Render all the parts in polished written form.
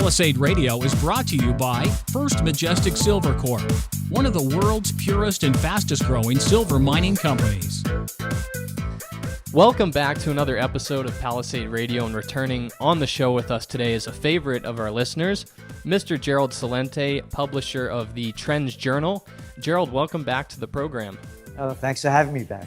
Palisade Radio is brought to you by First Majestic Silver Corp., one of the world's purest and fastest growing silver mining companies. Welcome back to another episode of Palisade Radio, and returning on the show with us today is a favorite of our listeners, Mr. Gerald Celente, publisher of the Trends Journal. Gerald, welcome back to the program. Oh, thanks for having me back.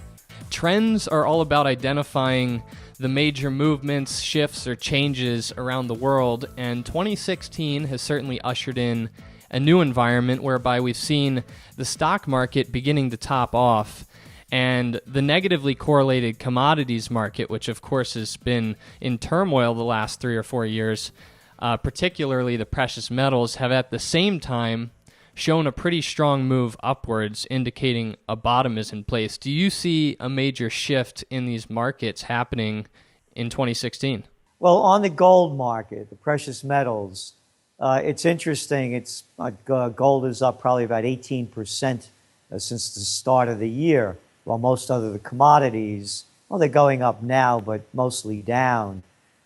Trends are all about identifying the major movements, shifts, or changes around the world, and 2016 has certainly ushered in a new environment whereby we've seen the stock market beginning to top off, and the negatively correlated commodities market, which of course has been in turmoil the last 3 or 4 years, particularly the precious metals, have at the same time shown a pretty strong move upwards, indicating a bottom is in place. Do you see a major shift in these markets happening in 2016? Well, on the gold market, the precious metals, it's interesting. It's gold is up probably about 18% since the start of the year, while most other commodities, well, they're going up now, but mostly down.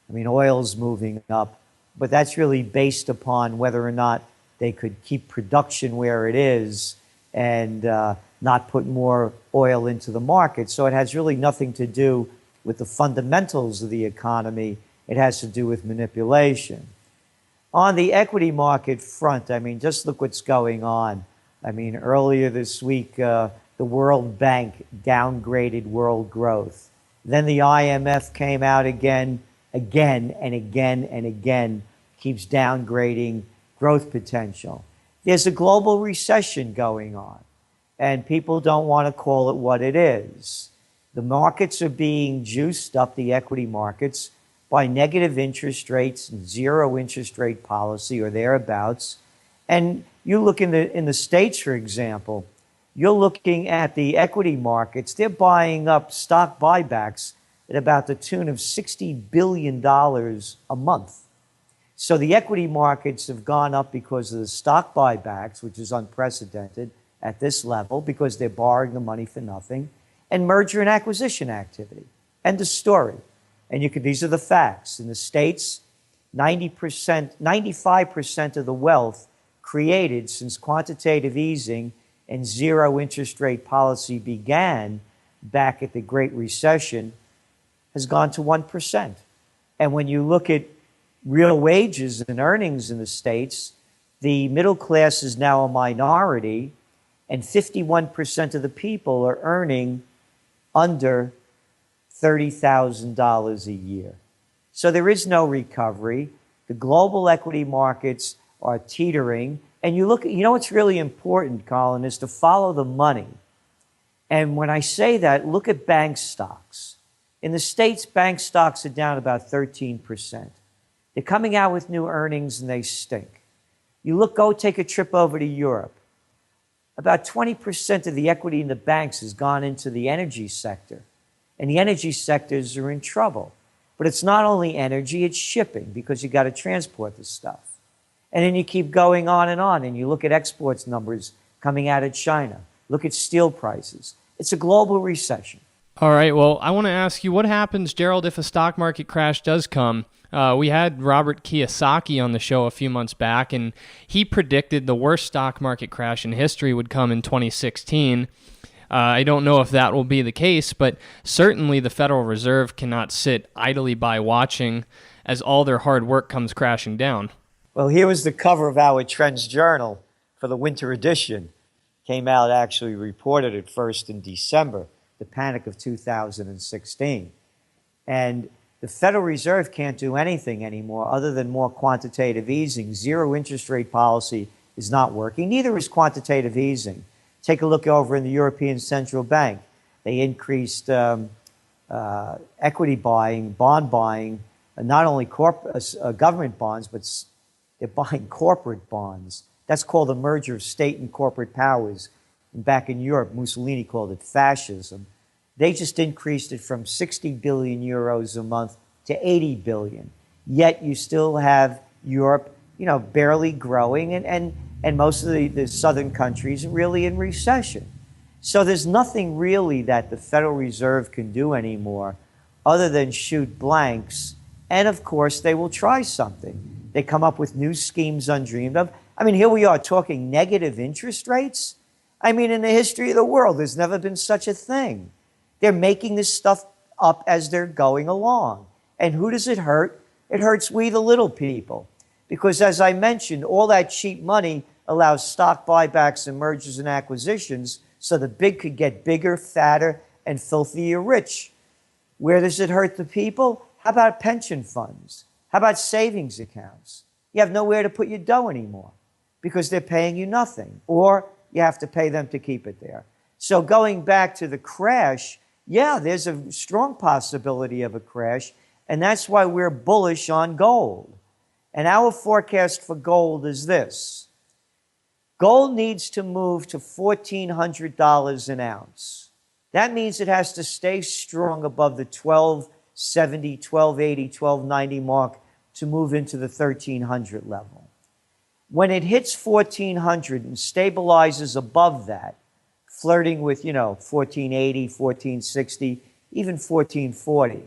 I mean, oil's moving up, but that's really based upon whether or not they could keep production where it is and not put more oil into the market. So it has really nothing to do with the fundamentals of the economy. It has to do with manipulation. On the equity market front, I mean, just look what's going on. I mean, earlier this week, the World Bank downgraded world growth. Then the IMF came out again, keeps downgrading growth potential. There's a global recession going on, and people don't want to call it what it is. The markets are being juiced up, the equity markets, by negative interest rates and zero interest rate policy or thereabouts. And you look in the States, for example, you're looking at the equity markets, they're buying up stock buybacks at about the tune of $60 billion a month. So the equity markets have gone up because of the stock buybacks, which is unprecedented at this level because they're borrowing the money for nothing, and merger and acquisition activity. End of story. And these are the facts. In the States, 95% of the wealth created since quantitative easing and zero interest rate policy began back at the Great Recession has gone to 1%. And when you look at real wages and earnings in the States, the middle class is now a minority, and 51% of the people are earning under $30,000 a year. So there is no recovery. The global equity markets are teetering. And you know what's really important, Colin, is to follow the money. And when I say that, look at bank stocks. In the States, bank stocks are down about 13%. They're coming out with new earnings and they stink. Go take a trip over to Europe. About 20% of the equity in the banks has gone into the energy sector. And the energy sectors are in trouble. But it's not only energy, it's shipping, because you got to transport the stuff. And then you keep going on, and you look at exports numbers coming out of China. Look at steel prices. It's a global recession. All right, well, I want to ask you, what happens, Gerald, if a stock market crash does come? We had Robert Kiyosaki on the show a few months back, and he predicted the worst stock market crash in history would come in 2016. I don't know if that will be the case, but certainly the Federal Reserve cannot sit idly by watching as all their hard work comes crashing down. Well, here was the cover of our Trends Journal for the winter edition. Came out, actually reported it first in December, the panic of 2016. And the Federal Reserve can't do anything anymore other than more quantitative easing. Zero interest rate policy is not working. Neither is quantitative easing. Take a look over in the European Central Bank. They increased equity buying, bond buying, not only government bonds, but they're buying corporate bonds. That's called the merger of state and corporate powers. And back in Europe, Mussolini called it fascism. They just increased it from 60 billion euros a month to 80 billion. Yet you still have Europe, barely growing, and most of the southern countries are really in recession. So there's nothing really that the Federal Reserve can do anymore other than shoot blanks. And of course, they will try something. They come up with new schemes undreamed of. I mean, here we are talking negative interest rates. I mean, in the history of the world, there's never been such a thing. They're making this stuff up as they're going along. And who does it hurt? It hurts we, the little people. Because as I mentioned, all that cheap money allows stock buybacks and mergers and acquisitions so the big could get bigger, fatter, and filthier rich. Where does it hurt the people? How about pension funds? How about savings accounts? You have nowhere to put your dough anymore because they're paying you nothing, or you have to pay them to keep it there. So going back to the crash, yeah, there's a strong possibility of a crash, and that's why we're bullish on gold. And our forecast for gold is this. Gold needs to move to $1,400 an ounce. That means it has to stay strong above the 1270, 1280, 1290 mark to move into the 1300 level. When it hits 1400 and stabilizes above that, flirting with, 1480, 1460, even 1440,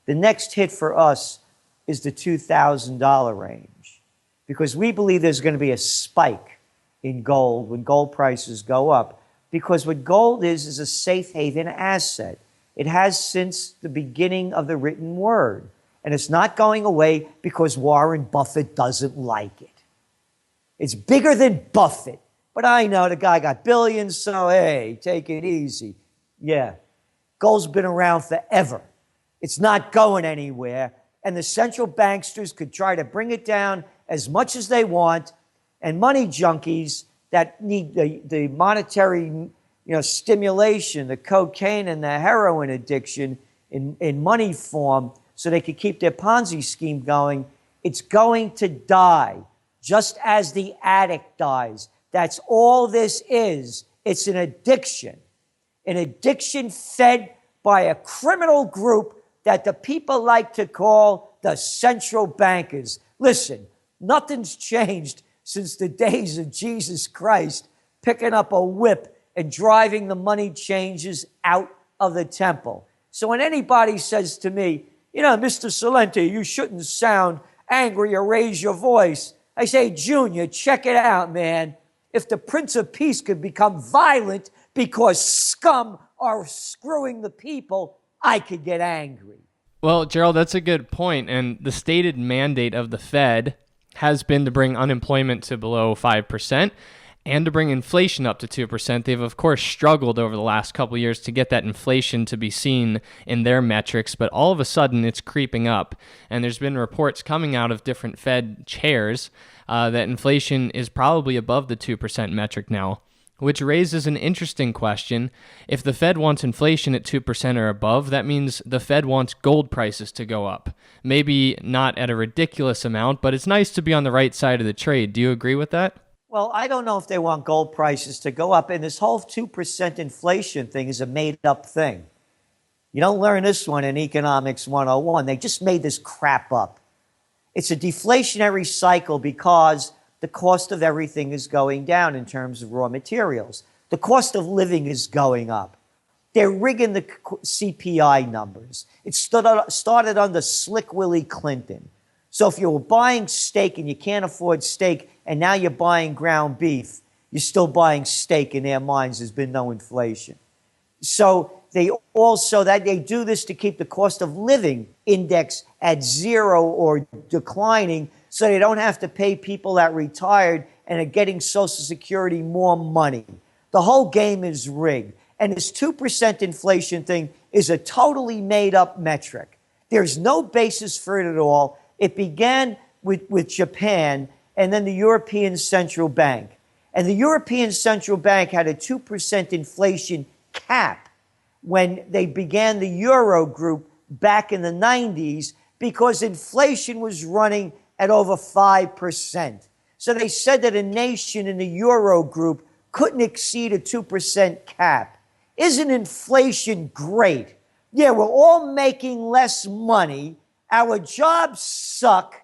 the next hit for us is the $2,000 range, because we believe there's going to be a spike in gold when gold prices go up, because what gold is a safe haven asset. It has since the beginning of the written word, and it's not going away because Warren Buffett doesn't like it. It's bigger than Buffett, but I know the guy got billions, so hey, take it easy. Yeah, gold's been around forever. It's not going anywhere, and the central banksters could try to bring it down as much as they want, and money junkies that need the monetary stimulation, the cocaine and the heroin addiction in money form so they could keep their Ponzi scheme going, it's going to die, just as the addict dies. That's all this is. It's an addiction fed by a criminal group that the people like to call the central bankers. Listen, nothing's changed since the days of Jesus Christ picking up a whip and driving the money changers out of the temple. So when anybody says to me, Mr. Celente, you shouldn't sound angry or raise your voice, I say, Junior, check it out, man. If the Prince of Peace could become violent because scum are screwing the people, I could get angry. Well, Gerald, that's a good point. And the stated mandate of the Fed has been to bring unemployment to below 5% and to bring inflation up to 2%. They've, of course, struggled over the last couple of years to get that inflation to be seen in their metrics, but all of a sudden it's creeping up. And there's been reports coming out of different Fed chairs that inflation is probably above the 2% metric now, which raises an interesting question. If the Fed wants inflation at 2% or above, that means the Fed wants gold prices to go up. Maybe not at a ridiculous amount, but it's nice to be on the right side of the trade. Do you agree with that? Well, I don't know if they want gold prices to go up. And this whole 2% inflation thing is a made-up thing. You don't learn this one in Economics 101. They just made this crap up. It's a deflationary cycle because the cost of everything is going down in terms of raw materials. The cost of living is going up. They're rigging the CPI numbers. It started under Slick Willie Clinton. So if you were buying steak and you can't afford steak, and now you're buying ground beef, you're still buying steak. In their minds, there's been no inflation. So they do this to keep the cost of living index at zero or declining, so they don't have to pay people that retired and are getting Social Security more money. The whole game is rigged. And this 2% inflation thing is a totally made-up metric. There's no basis for it at all. It began with Japan and then the European Central Bank. And the European Central Bank had a 2% inflation cap when they began the Euro group back in the 90s because inflation was running at over 5%. So they said that a nation in the Euro group couldn't exceed a 2% cap. Isn't inflation great? Yeah, we're all making less money, our jobs suck,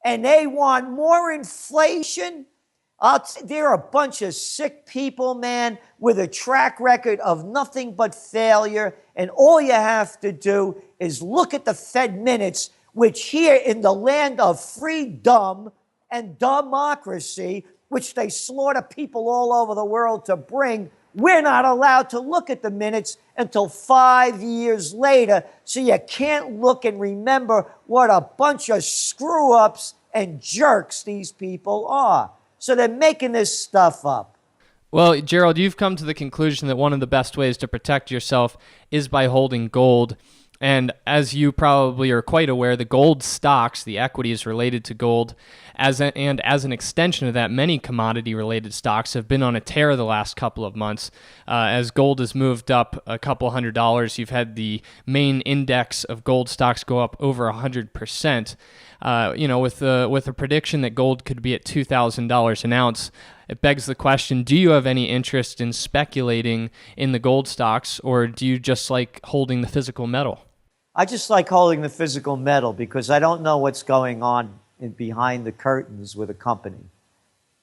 and they want more inflation? They're a bunch of sick people, man, with a track record of nothing but failure, and all you have to do is look at the Fed minutes which here in the land of freedom and democracy, which they slaughter people all over the world to bring, we're not allowed to look at the minutes until 5 years later. So you can't look and remember what a bunch of screw-ups and jerks these people are. So they're making this stuff up. Well, Gerald, you've come to the conclusion that one of the best ways to protect yourself is by holding gold. And as you probably are quite aware, the gold stocks, the equities related to gold, as an extension of that, many commodity-related stocks have been on a tear the last couple of months. As gold has moved up a couple $100, you've had the main index of gold stocks go up over 100%. With a prediction that gold could be at $2,000 an ounce, it begs the question, do you have any interest in speculating in the gold stocks, or do you just like holding the physical metal? I just like holding the physical metal because I don't know what's going on behind the curtains with a company.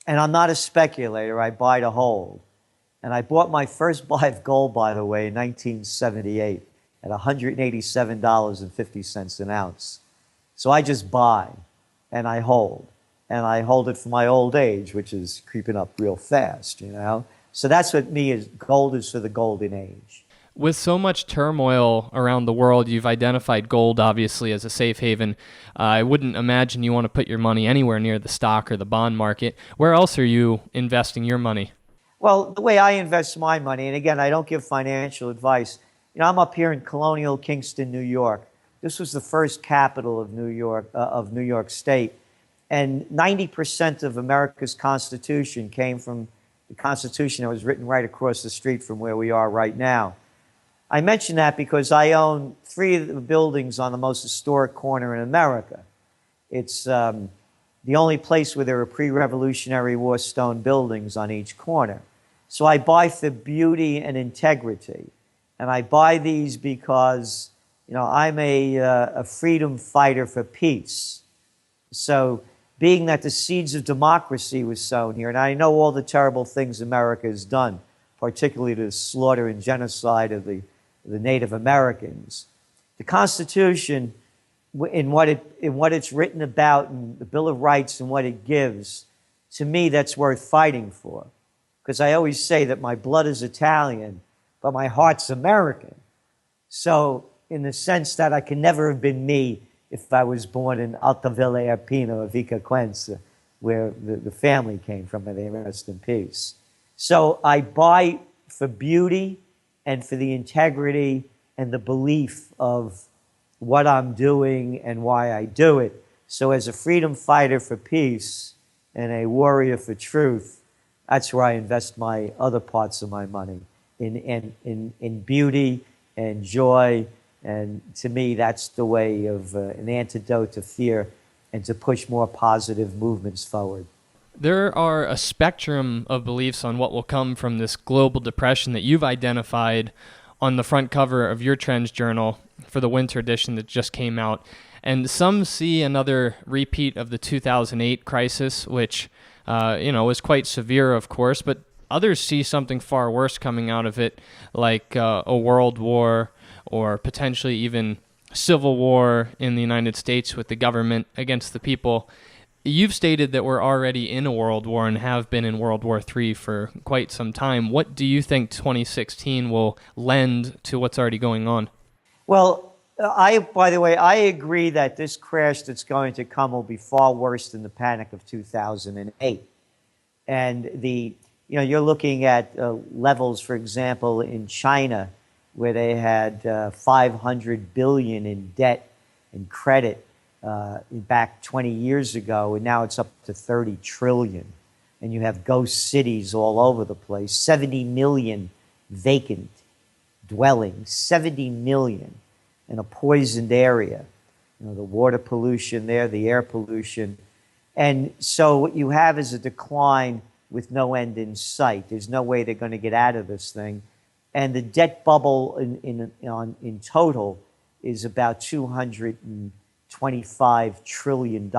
And I'm not a speculator. I buy to hold. And I bought my first buy of gold, by the way, in 1978 at $187.50 an ounce. So I just buy and I hold. And I hold it for my old age, which is creeping up real fast, you know? So that's what gold is for the golden age. With so much turmoil around the world, you've identified gold, obviously, as a safe haven. I wouldn't imagine you want to put your money anywhere near the stock or the bond market. Where else are you investing your money? Well, the way I invest my money, and again, I don't give financial advice. You know, I'm up here in colonial Kingston, New York. This was the first capital of New York State. And 90% of America's Constitution came from the Constitution that was written right across the street from where we are right now. I mention that because I own 3 of the buildings on the most historic corner in America. It's the only place where there are pre-Revolutionary War stone buildings on each corner. So I buy for beauty and integrity. And I buy these because, you know, I'm a freedom fighter for peace. So being that the seeds of democracy was sown here, and I know all the terrible things America has done, particularly the slaughter and genocide of the Native Americans. The Constitution, in what it's written about, and the Bill of Rights and what it gives, to me, that's worth fighting for. Because I always say that my blood is Italian, but my heart's American. So, in the sense that I can never have been me if I was born in Altavilla Arpino of Vicaquenza, where the family came from, and they rest in peace. So I buy for beauty and for the integrity and the belief of what I'm doing and why I do it. So as a freedom fighter for peace and a warrior for truth, that's where I invest my other parts of my money, in beauty and joy. And to me, that's the way of an antidote to fear and to push more positive movements forward. There are a spectrum of beliefs on what will come from this global depression that you've identified on the front cover of your Trends Journal for the winter edition that just came out. And some see another repeat of the 2008 crisis, which was quite severe, of course, but others see something far worse coming out of it, like a world war or potentially even civil war in the United States with the government against the people. You've stated that we're already in a world war and have been in World War III for quite some time. What do you think 2016 will lend to what's already going on? Well, by the way, I agree that this crash that's going to come will be far worse than the panic of 2008. And you're looking at levels, for example, in China, where they had 500 billion in debt and credit back 20 years ago, and now it's up to 30 trillion. And you have ghost cities all over the place, 70 million vacant dwellings, 70 million in a poisoned area. You know, the water pollution there, the air pollution. And so what you have is a decline with no end in sight. There's no way they're going to get out of this thing. And the debt bubble in total is about $225 trillion.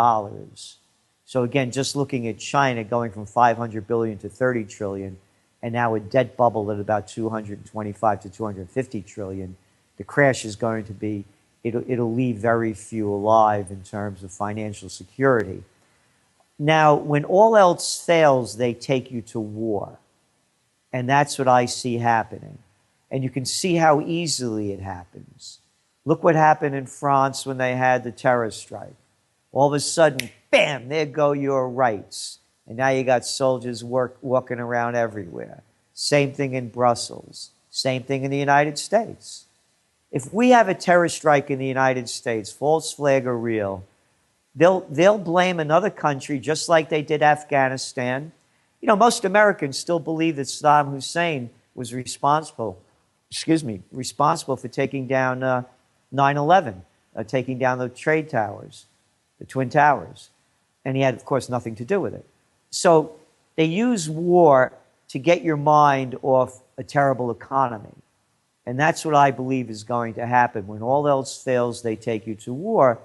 So again, just looking at China going from 500 billion to 30 trillion, and now a debt bubble at about 225 to 250 trillion, the crash is going to be it'll leave very few alive in terms of financial security. Now, when all else fails, they take you to war. And that's what I see happening. And you can see how easily it happens. Look what happened in France when they had the terror strike. All of a sudden, bam, there go your rights. And now you got soldiers walking around everywhere. Same thing in Brussels. Same thing in the United States. If we have a terror strike in the United States, false flag or real, they'll blame another country just like they did Afghanistan. You know, most Americans still believe that Saddam Hussein was responsible for taking down 9/11, taking down the trade towers, the Twin Towers. And he had, of course, nothing to do with it. So they use war to get your mind off a terrible economy. And that's what I believe is going to happen. When all else fails, they take you to war.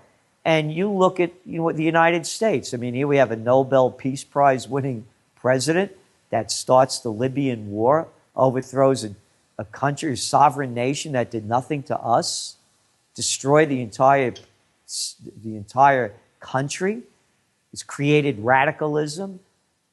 And you look at the United States. I mean, here we have a Nobel Peace Prize winning president that starts the Libyan war, overthrows a country, a sovereign nation that did nothing to us, destroyed the entire country. It's created radicalism.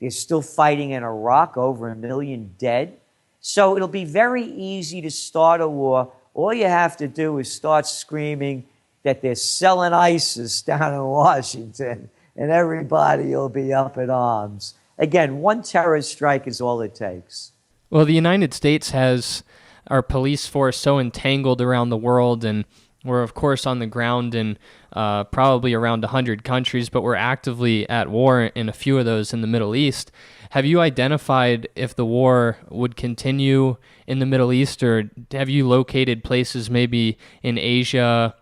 They're still fighting in Iraq, over 1 million dead. So it'll be very easy to start a war. All you have to do is start screaming that they're selling ISIS down in Washington, and everybody will be up in arms. Again, one terrorist strike is all it takes. Well, the United States has our police force so entangled around the world, and we're, of course, on the ground in probably around 100 countries, but we're actively at war in a few of those in the Middle East. Have you identified if the war would continue in the Middle East, or have you located places maybe in Asia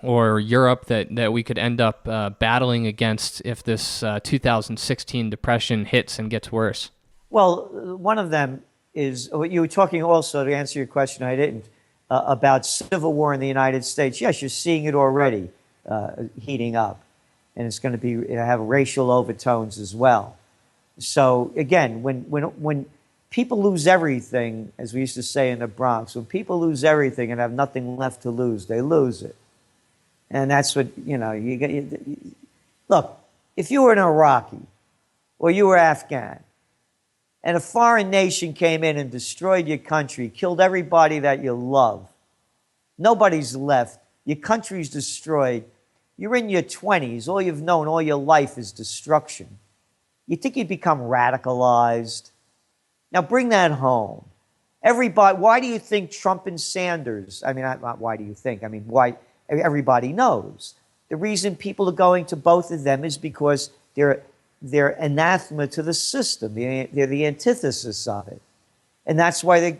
or Europe that we could end up battling against if this 2016 depression hits and gets worse? Well, one of them is, you were talking also, to answer your question, I didn't, about civil war in the United States. Yes, you're seeing it already heating up, and it's going to have racial overtones as well. So again, when people lose everything, as we used to say in the Bronx, when people lose everything and have nothing left to lose, they lose it. And that's what, you get. Look, if you were an Iraqi or you were Afghan, and a foreign nation came in and destroyed your country, killed everybody that you love, nobody's left, your country's destroyed, you're in your 20s, all you've known all your life is destruction. You think you'd become radicalized? Now bring that home. Everybody, why do you think Trump and Sanders, not why do you think, why everybody knows. The reason people are going to both of them is because they're anathema to the system. They're the antithesis of it. And that's why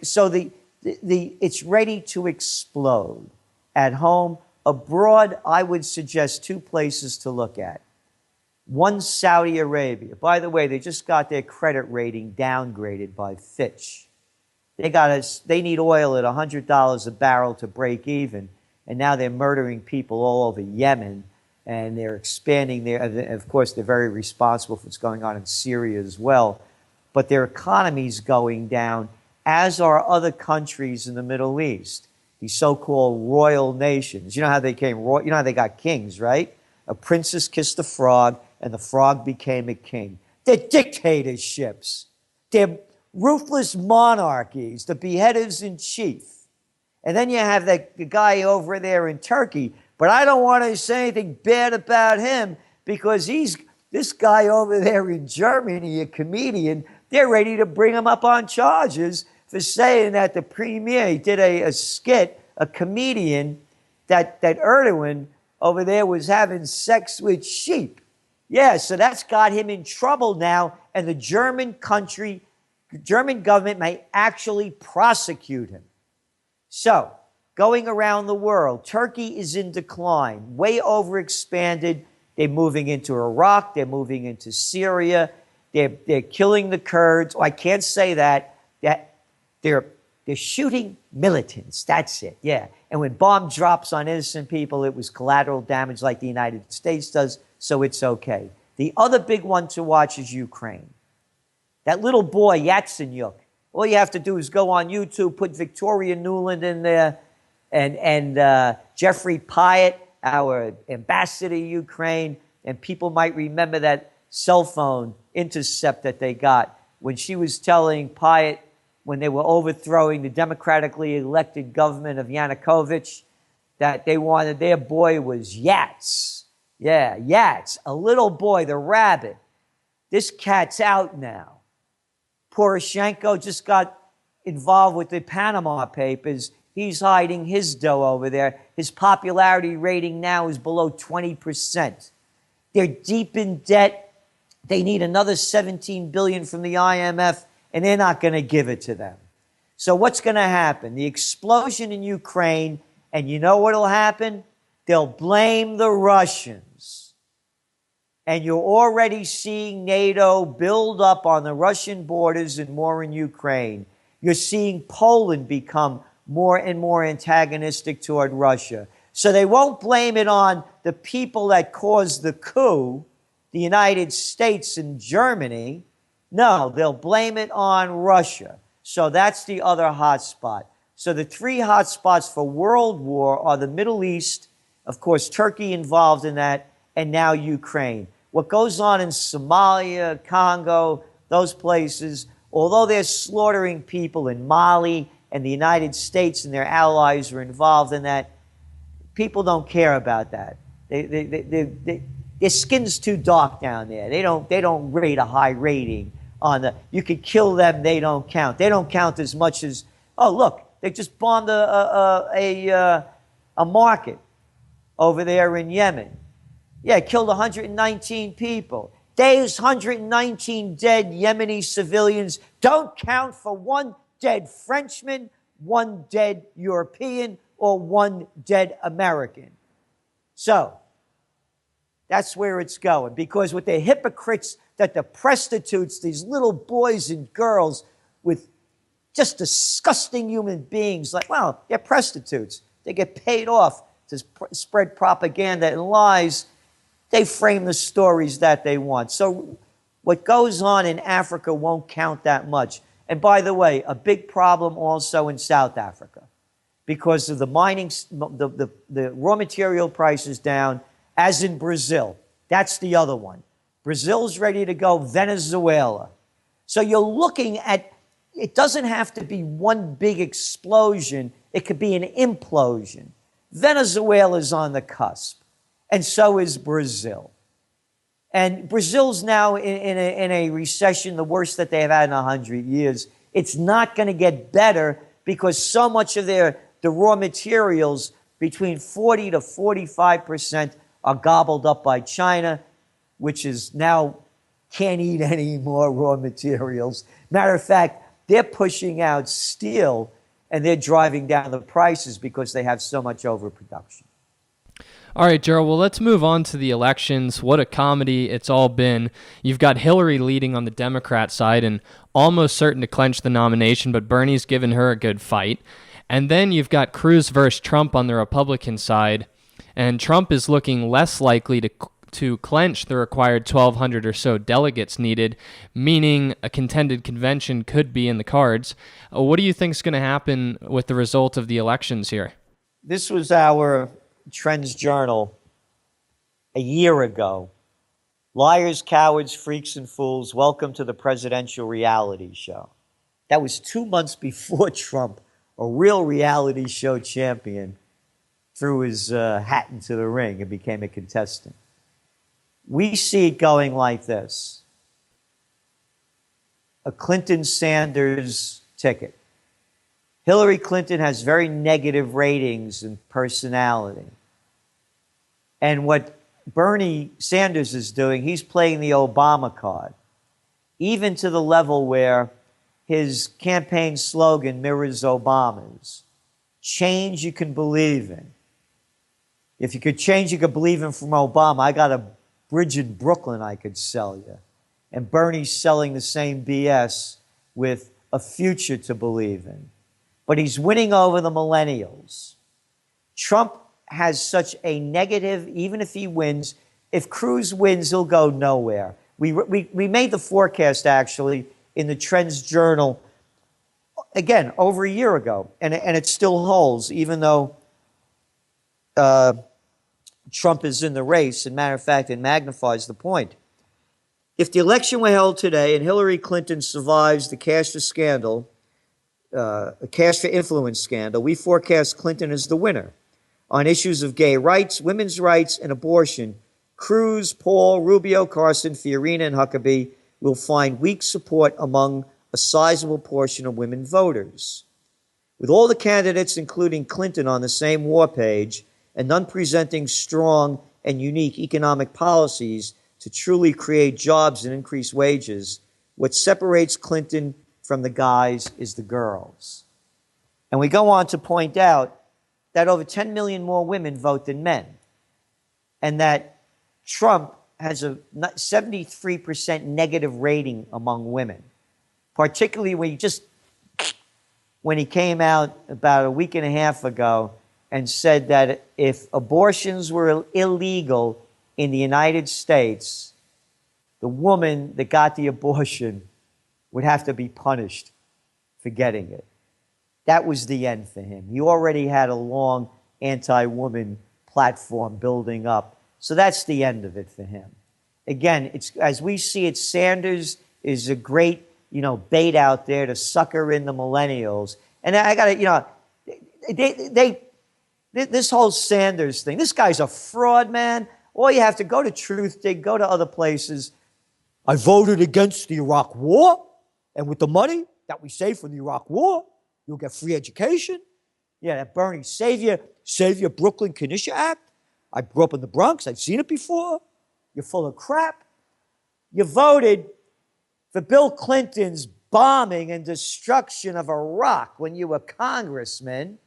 it's ready to explode. At home, abroad, I would suggest two places to look at. One, Saudi Arabia. By the way, they just got their credit rating downgraded by Fitch. They need oil at $100 a barrel to break even, and now they're murdering people all over Yemen, and they're expanding of course, they're very responsible for what's going on in Syria as well. But their economy's going down, as are other countries in the Middle East, these so-called royal nations. You know how they got kings, right? A princess kissed a frog, and the frog became a king. They're dictatorships. They're ruthless monarchies, the beheaders in chief. And then you have the guy over there in Turkey, but I don't want to say anything bad about him because this guy over there in Germany, a comedian, they're ready to bring him up on charges for saying that the premier, he did a skit, a comedian, that Erdogan over there was having sex with sheep. Yeah, so that's got him in trouble now, and the German government may actually prosecute him. So, going around the world, Turkey is in decline, way overexpanded. They're moving into Iraq. They're moving into Syria. They're killing the Kurds. Oh, I can't say that. They're shooting militants. That's it, yeah. And when bomb drops on innocent people, it was collateral damage like the United States does, so it's okay. The other big one to watch is Ukraine. That little boy, Yatsenyuk, all you have to do is go on YouTube, put Victoria Nuland in there, and Jeffrey Pyatt, our ambassador to Ukraine, and people might remember that cell phone intercept that they got when she was telling Pyatt, when they were overthrowing the democratically elected government of Yanukovych, that they wanted, their boy was Yats. Yeah, Yats, a little boy, the rabbit. This cat's out now. Poroshenko just got involved with the Panama Papers. He's hiding his dough over there. His popularity rating now is below 20%. They're deep in debt. They need another $17 billion from the IMF, and they're not going to give it to them. So what's going to happen? The explosion in Ukraine, and you know what will happen? They'll blame the Russians. And you're already seeing NATO build up on the Russian borders and more in Ukraine. You're seeing Poland become more and more antagonistic toward Russia. So they won't blame it on the people that caused the coup, the United States and Germany. No, they'll blame it on Russia. So that's the other hotspot. So the three hotspots for world war are the Middle East, of course, Turkey involved in that, and now Ukraine. What goes on in Somalia, Congo, those places, although they're slaughtering people in Mali, and the United States and their allies are involved in that, people don't care about that. Their skin's too dark down there. They don't rate a high rating on the. You could kill them, they don't count. They don't count as much as. Oh, look, they just bombed a market over there in Yemen. Yeah, it killed 119 people. Those 119 dead Yemeni civilians don't count for one dead Frenchman, one dead European, or one dead American. So that's where it's going. Because with the hypocrites that the prostitutes, these little boys and girls with just disgusting human beings, like, well, they're prostitutes. They get paid off to spread propaganda and lies. They frame the stories that they want. So what goes on in Africa won't count that much. And by the way, a big problem also in South Africa because of the mining, the raw material prices down, as in Brazil. That's the other one. Brazil's ready to go, Venezuela. So you're looking at, it doesn't have to be one big explosion. It could be an implosion. Venezuela's on the cusp, and so is Brazil. And Brazil's now in a recession, the worst that they've had in 100 years. It's not going to get better because so much of the raw materials, between 40 to 45%, are gobbled up by China, which is now can't eat any more raw materials. Matter of fact, they're pushing out steel and they're driving down the prices because they have so much overproduction. All right, Gerald, well, let's move on to the elections. What a comedy it's all been. You've got Hillary leading on the Democrat side and almost certain to clinch the nomination, but Bernie's given her a good fight. And then you've got Cruz versus Trump on the Republican side, and Trump is looking less likely to clench the required 1,200 or so delegates needed, meaning a contended convention could be in the cards. What do you think is going to happen with the result of the elections here? This was our Trends Journal a year ago. Liars, cowards, freaks, and fools, welcome to the presidential reality show. That was 2 months before Trump, a real reality show champion, threw his hat into the ring and became a contestant. We see it going like this. A Clinton-Sanders ticket. Hillary Clinton has very negative ratings and personality. And what Bernie Sanders is doing, he's playing the Obama card, even to the level where his campaign slogan mirrors Obama's. Change you can believe in. If you could change, you could believe in from Obama. I got a bridge in Brooklyn I could sell you. And Bernie's selling the same BS with a future to believe in. But he's winning over the millennials. Trump has such a negative, even if he wins, if Cruz wins, he'll go nowhere. We made the forecast, actually, in the Trends Journal, again, over a year ago, and it still holds, even though Trump is in the race. And matter of fact, it magnifies the point. If the election were held today and Hillary Clinton survives the cash for scandal, a cash for influence scandal, we forecast Clinton as the winner. On issues of gay rights, women's rights, and abortion, Cruz, Paul, Rubio, Carson, Fiorina, and Huckabee will find weak support among a sizable portion of women voters. With all the candidates, including Clinton, on the same war page, and none presenting strong and unique economic policies to truly create jobs and increase wages, what separates Clinton from the guys is the girls. And we go on to point out that over 10 million more women vote than men, and that Trump has a 73% negative rating among women, particularly when he came out about a week and a half ago and said that if abortions were illegal in the United States, the woman that got the abortion would have to be punished for getting it. That was the end for him. He already had a long anti-woman platform building up. So that's the end of it for him. Again, it's, as we see it, Sanders is a great, bait out there to sucker in the millennials. And I got to, this whole Sanders thing, this guy's a fraud, man. All you have to go to Truthdig, go to other places. I voted against the Iraq War, and with the money that we saved from the Iraq War, you'll get free education. Yeah, that Bernie, save your Brooklyn Kenosha Act. I grew up in the Bronx. I've seen it before. You're full of crap. You voted for Bill Clinton's bombing and destruction of Iraq when you were congressman.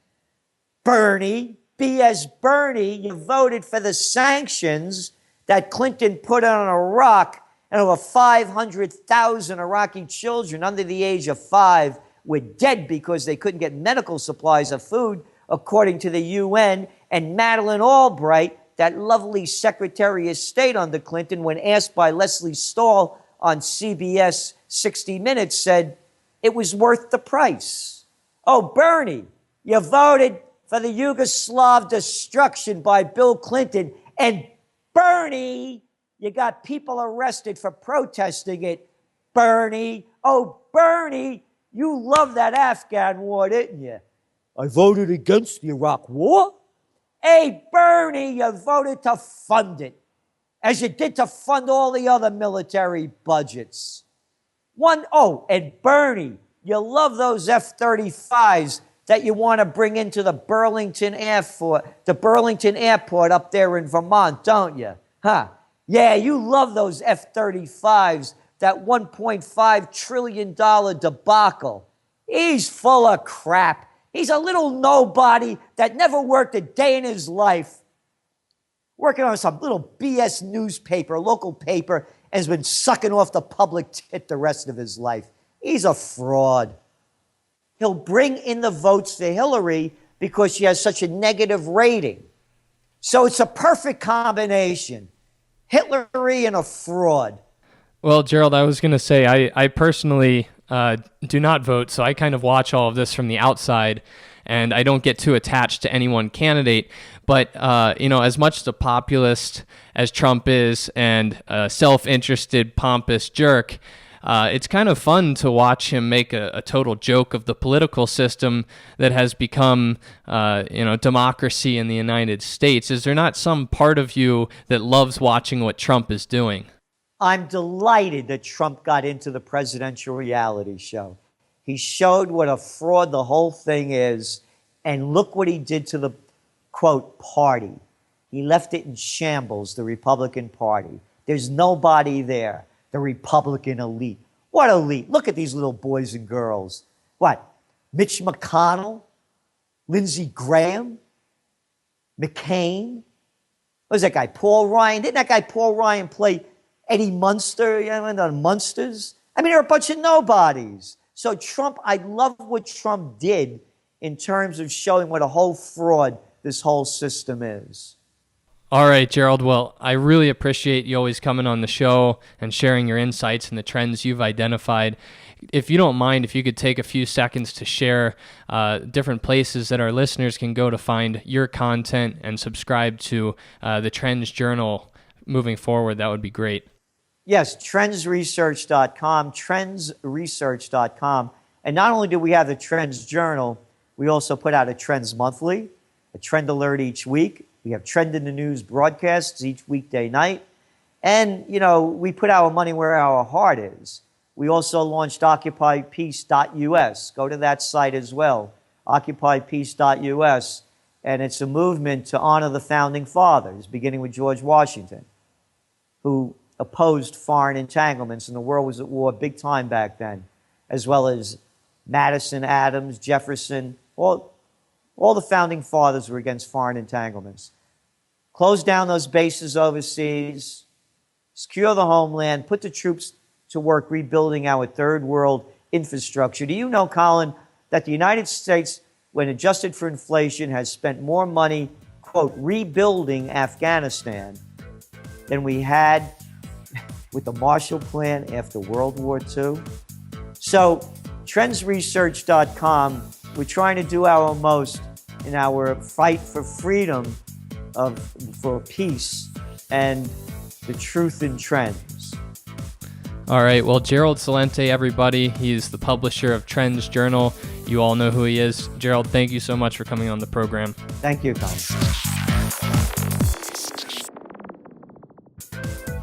Bernie, BS Bernie, you voted for the sanctions that Clinton put on Iraq, and over 500,000 Iraqi children under the age of 5 were dead because they couldn't get medical supplies of food, according to the UN. And Madeleine Albright, that lovely Secretary of State under Clinton, when asked by Leslie Stahl on CBS 60 Minutes, said it was worth the price. Oh, Bernie, you voted for the Yugoslav destruction by Bill Clinton, and Bernie, you got people arrested for protesting it. Bernie, oh, Bernie, you love that Afghan war, didn't you? I voted against the Iraq War. Hey, Bernie, you voted to fund it, as you did to fund all the other military budgets. And Bernie, you love those F-35s that you want to bring into the Burlington Airport up there in Vermont, don't you? Huh? Yeah, you love those F-35s, that $1.5 trillion debacle. He's full of crap. He's a little nobody that never worked a day in his life, working on some little BS newspaper, local paper, and has been sucking off the public tit the rest of his life. He's a fraud. He'll bring in the votes to Hillary because she has such a negative rating. So it's a perfect combination. Hillary and a fraud. Well, Gerald, I was going to say, I personally do not vote, so I kind of watch all of this from the outside, and I don't get too attached to any one candidate. But, as much as a populist as Trump is and a self-interested, pompous jerk, it's kind of fun to watch him make a total joke of the political system that has become, democracy in the United States. Is there not some part of you that loves watching what Trump is doing? I'm delighted that Trump got into the presidential reality show. He showed what a fraud the whole thing is, and look what he did to the, quote, party. He left it in shambles, the Republican Party. There's nobody there. The Republican elite. What elite? Look at these little boys and girls. What? Mitch McConnell? Lindsey Graham? McCain? What was that guy? Paul Ryan? Didn't that guy Paul Ryan play Eddie Munster, on Munsters? I mean, they're a bunch of nobodies. So Trump, I love what Trump did in terms of showing what a whole fraud this whole system is. All right, Gerald. Well, I really appreciate you always coming on the show and sharing your insights and the trends you've identified. If you don't mind, if you could take a few seconds to share different places that our listeners can go to find your content and subscribe to the Trends Journal moving forward, that would be great. Yes, trendsresearch.com, trendsresearch.com. And not only do we have the Trends Journal, we also put out a Trends Monthly, a Trend Alert each week. We have Trend in the News broadcasts each weekday night. And, we put our money where our heart is. We also launched OccupyPeace.us. Go to that site as well, OccupyPeace.us. And it's a movement to honor the Founding Fathers, beginning with George Washington, who opposed foreign entanglements, and the world was at war big time back then, as well as Madison, Adams, Jefferson. All the Founding Fathers were against foreign entanglements. Close down those bases overseas, secure the homeland, put the troops to work rebuilding our third world infrastructure. Do you know, Colin, that the United States, when adjusted for inflation, has spent more money, quote, rebuilding Afghanistan than we had with the Marshall Plan after World War II? So, trendsresearch.com, we're trying to do our most in our fight for freedom, for peace, and the truth in trends. All right. Well, Gerald Celente, everybody. He's the publisher of Trends Journal. You all know who he is. Gerald, thank you so much for coming on the program. Thank you, Colin.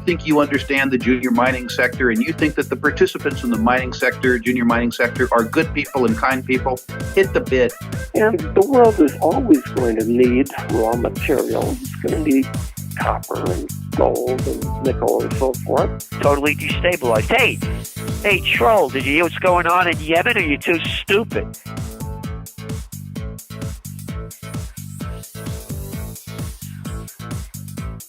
Think you understand the junior mining sector, and you think that the participants in the mining sector, junior mining sector, are good people and kind people, hit the bid. And the world is always going to need raw materials. It's going to need copper and gold and nickel and so forth. Totally destabilized. Hey, troll, did you hear what's going on in Yemen? Or are you too stupid?